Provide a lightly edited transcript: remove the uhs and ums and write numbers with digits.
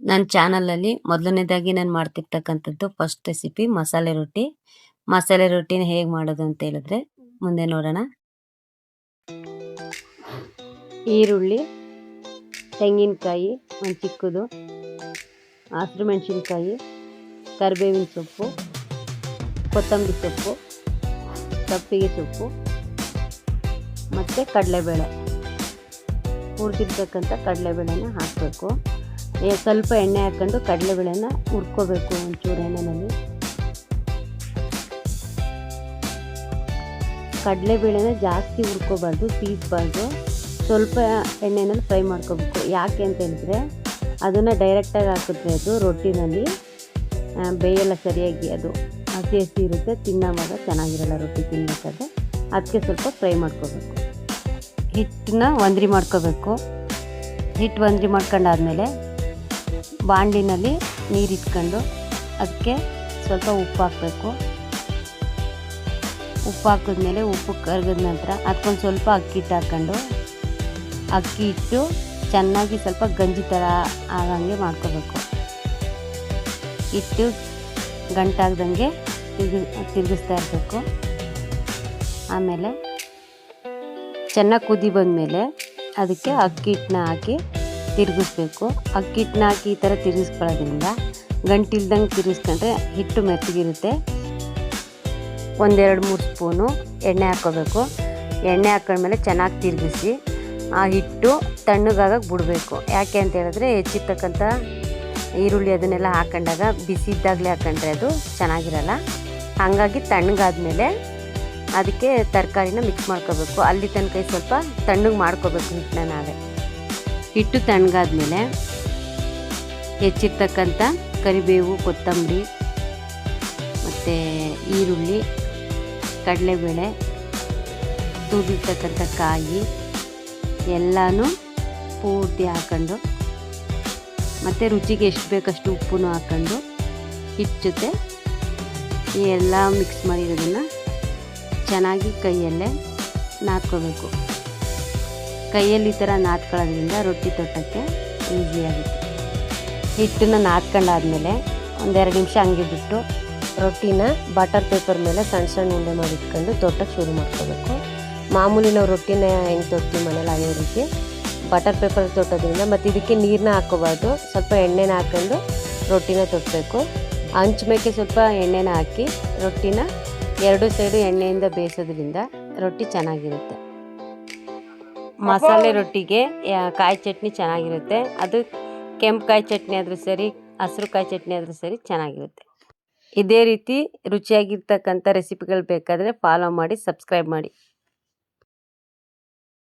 ನನ್ನ ಚಾನಲಲ್ಲಿ ಮೊದಲನೇದಾಗಿ ನಾನು ಮಾಡ್ತಿರ್ತಕ್ಕಂಥದ್ದು ಫಸ್ಟ್ ರೆಸಿಪಿ ಮಸಾಲೆ ರೊಟ್ಟಿ. ಮಸಾಲೆ ರೊಟ್ಟಿನ ಹೇಗೆ ಮಾಡೋದು ಅಂತ ಹೇಳಿದ್ರೆ ಮುಂದೆ ನೋಡೋಣ. ಈರುಳ್ಳಿ, ತೆಂಗಿನಕಾಯಿ ಒಂದು ಚಿಕ್ಕದು, ಹಸಿರು ಮೆಣಸಿನ್ಕಾಯಿ, ಕರಿಬೇವಿನ ಸೊಪ್ಪು, ಕೊತ್ತಂಬರಿ ಸೊಪ್ಪು, ಸಬ್ಸಿಗೆ ಸೊಪ್ಪು ಮತ್ತು ಕಡಲೆಬೇಳೆ, ಹುರಿದಿರ್ತಕ್ಕಂಥ ಕಡಲೆಬೇಳೆನ ಹಾಕಬೇಕು. ಸ್ವಲ್ಪ ಎಣ್ಣೆ ಹಾಕ್ಕೊಂಡು ಕಡಲೆಬೇಳೆನ ಹುರ್ಕೋಬೇಕು. ಒಂಚೂರು ಎಣ್ಣೆಯಲ್ಲಿ ಕಡಲೆಬೇಳೆನ ಜಾಸ್ತಿ ಹುರ್ಕೋಬಾರ್ದು, ತೀಸ್ಬಾರ್ದು. ಸ್ವಲ್ಪ ಎಣ್ಣೆನಲ್ಲಿ ಫ್ರೈ ಮಾಡ್ಕೋಬೇಕು. ಯಾಕೆ ಅಂತ ಹೇಳಿದ್ರೆ ಅದನ್ನು ಡೈರೆಕ್ಟಾಗಿ ಹಾಕಿದ್ರೆ ಅದು ರೊಟ್ಟಿನಲ್ಲಿ ಬೇಯಲ್ಲ ಸರಿಯಾಗಿ. ಅದು ಹಸಿ ಹಸಿ ಇರುತ್ತೆ, ತಿನ್ನೋವಾಗ ಚೆನ್ನಾಗಿರಲ್ಲ ರೊಟ್ಟಿ ತಿನ್ನಬೇಕಾದ್ರೆ. ಅದಕ್ಕೆ ಸ್ವಲ್ಪ ಫ್ರೈ ಮಾಡ್ಕೋಬೇಕು. ಹಿಟ್ಟನ್ನ ಒಂದ್ರಿ ಮಾಡ್ಕೋಬೇಕು. ಹಿಟ್ಟು ಒಂದ್ರಿ ಮಾಡ್ಕೊಂಡಾದ್ಮೇಲೆ ಬಾಂಡಿನಲ್ಲಿ ನೀರಿಟ್ಕೊಂಡು ಅದಕ್ಕೆ ಸ್ವಲ್ಪ ಉಪ್ಪು ಹಾಕಬೇಕು. ಉಪ್ಪು ಹಾಕಿದ್ಮೇಲೆ ಉಪ್ಪು ಕರಗಿದ ನಂತರ ಅದಕ್ಕೊಂದು ಸ್ವಲ್ಪ ಅಕ್ಕಿ ಹಿಟ್ಟು ಹಾಕ್ಕೊಂಡು ಅಕ್ಕಿ ಹಿಟ್ಟು ಚೆನ್ನಾಗಿ ಸ್ವಲ್ಪ ಗಂಜಿ ಥರ ಆಗಂಗೆ ಮಾಡ್ಕೋಬೇಕು. ಹಿಟ್ಟು ಗಂಟಾಗ್ದಂಗೆ ತಿರುಗಿಸ್ತಾ ಇರಬೇಕು. ಆಮೇಲೆ ಚೆನ್ನಾಗಿ ಕುದಿ ಬಂದಮೇಲೆ ಅದಕ್ಕೆ ಅಕ್ಕಿ ಹಿಟ್ಟನ್ನ ಹಾಕಿ ತಿರುಗಿಸ್ಬೇಕು. ಅಕ್ಕಿ ಹಿಟ್ಟನ್ನ ಹಾಕಿ ಈ ಥರ ತಿರುಗಿಸ್ಕೊಳ್ಳೋದ್ರಿಂದ ಗಂಟಿಲ್ದಂಗೆ ತಿರುಗಿಸ್ಕೊಂಡ್ರೆ ಹಿಟ್ಟು ಮೆತ್ತಗಿರುತ್ತೆ. 1-2-3 ಸ್ಪೂನು ಎಣ್ಣೆ ಹಾಕ್ಕೋಬೇಕು. ಎಣ್ಣೆ ಹಾಕೊಂಡ್ಮೇಲೆ ಚೆನ್ನಾಗಿ ತಿರುಗಿಸಿ ಆ ಹಿಟ್ಟು ತಣ್ಣಗಾಗಕ್ಕೆ ಬಿಡಬೇಕು. ಯಾಕೆ ಅಂತ ಹೇಳಿದ್ರೆ ಹೆಚ್ಚಿರ್ತಕ್ಕಂಥ ಈರುಳ್ಳಿ ಅದನ್ನೆಲ್ಲ ಹಾಕೊಂಡಾಗ ಬಿಸಿ ಇದ್ದಾಗಲೇ ಹಾಕೊಂಡ್ರೆ ಅದು ಚೆನ್ನಾಗಿರಲ್ಲ. ಹಾಗಾಗಿ ತಣ್ಣಗಾದ್ಮೇಲೆ ಅದಕ್ಕೆ ತರಕಾರಿನ ಮಿಕ್ಸ್ ಮಾಡ್ಕೋಬೇಕು. ಅಲ್ಲಿ ತನಕ ಸ್ವಲ್ಪ ತಣ್ಣಗೆ ಮಾಡ್ಕೋಬೇಕು ಹಿಟ್ಟನ್ನ ನಾವೇ. ಹಿಟ್ಟು ತಣ್ಣಗಾದ್ಮೇಲೆ ಹೆಚ್ಚಿರ್ತಕ್ಕಂಥ ಕರಿಬೇವು, ಕೊತ್ತಂಬರಿ ಮತ್ತು ಈರುಳ್ಳಿ, ಕಡಲೆಬೇಳೆ, ತುರಿರ್ತಕ್ಕಂಥ ಕಾಯಿ ಎಲ್ಲನೂ ಪೂರ್ತಿ ಹಾಕ್ಕೊಂಡು ಮತ್ತು ರುಚಿಗೆ ಎಷ್ಟು ಬೇಕಷ್ಟು ಉಪ್ಪು ಹಾಕ್ಕೊಂಡು ಹಿಟ್ಟು ಜೊತೆ ಈ ಎಲ್ಲ ಮಿಕ್ಸ್ ಮಾಡಿರೋದನ್ನು ಚೆನ್ನಾಗಿ ಕೈಯಲ್ಲೇ ನಾದ್ಕೋಬೇಕು. ಕೈಯಲ್ಲಿ ಈ ಥರ ನಾದ್ಕೊಳ್ಳೋದ್ರಿಂದ ರೊಟ್ಟಿ ತೊಟ್ಟಕ್ಕೆ ಈಸಿಯಾಗುತ್ತೆ. ಹಿಟ್ಟನ್ನು ನಾದ್ಕೊಂಡಾದ್ಮೇಲೆ 1-2 ನಿಮಿಷ ಹಂಗೆ ಬಿಟ್ಟು ರೊಟ್ಟಿನ ಬಟರ್ ಪೇಪರ್ ಮೇಲೆ ಸಣ್ಣ ಸಣ್ಣ ಉಂಡೆ ಮಾಡಿಟ್ಕೊಂಡು ತೊಟ್ಟಕ್ಕೆ ಶುರು ಮಾಡ್ಕೋಬೇಕು. ಮಾಮೂಲಿ ನಾವು ರೊಟ್ಟಿನ ಹೆಂಗೆ ತೊಟ್ತೀವಿ ಮನೇಲಿ ಅದೇ ರೀತಿ ಬಟರ್ ಪೇಪರ್ ತೊಟ್ಟೋದ್ರಿಂದ. ಮತ್ತು ಇದಕ್ಕೆ ನೀರನ್ನ ಹಾಕ್ಕೋಬಾರ್ದು, ಸ್ವಲ್ಪ ಎಣ್ಣೆನ ಹಾಕ್ಕೊಂಡು ರೊಟ್ಟಿನ ತೊಟ್ಟಬೇಕು. ಹಂಚ್ ಮೇಕೆ ಸ್ವಲ್ಪ ಎಣ್ಣೆನ ಹಾಕಿ ರೊಟ್ಟಿನ 2 ಸೈಡು ಎಣ್ಣೆಯಿಂದ ಬೇಯಿಸೋದ್ರಿಂದ ರೊಟ್ಟಿ ಚೆನ್ನಾಗಿರುತ್ತೆ. ಮಸಾಲೆ ರೊಟ್ಟಿಗೆ ಕಾಯಿ ಚಟ್ನಿ ಚೆನ್ನಾಗಿರುತ್ತೆ. ಅದು ಕೆಂಪು ಕಾಯಿ ಚಟ್ನಿ ಆದರೂ ಸರಿ, ಹಸಿರು ಕಾಯಿ ಚಟ್ನಿ ಆದರೂ ಸರಿ ಚೆನ್ನಾಗಿರುತ್ತೆ. ಇದೇ ರೀತಿ ರುಚಿಯಾಗಿರ್ತಕ್ಕಂಥ ರೆಸಿಪಿಗಳು ಬೇಕಾದರೆ ಫಾಲೋ ಮಾಡಿ, ಸಬ್ಸ್ಕ್ರೈಬ್ ಮಾಡಿ.